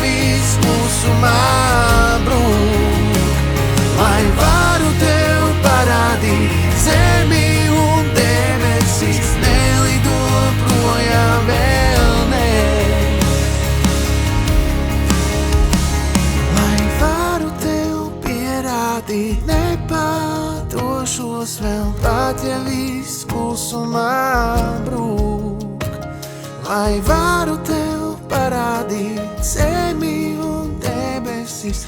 viss klusumā brūk, lai varu tev parādīt zemi un debesis, nelido projām vēl ne. Lai varu tev pierādīt, nepadošos vēl, pat ja viss klusumā brūk, lai varu tev parādīt zemi un debesis,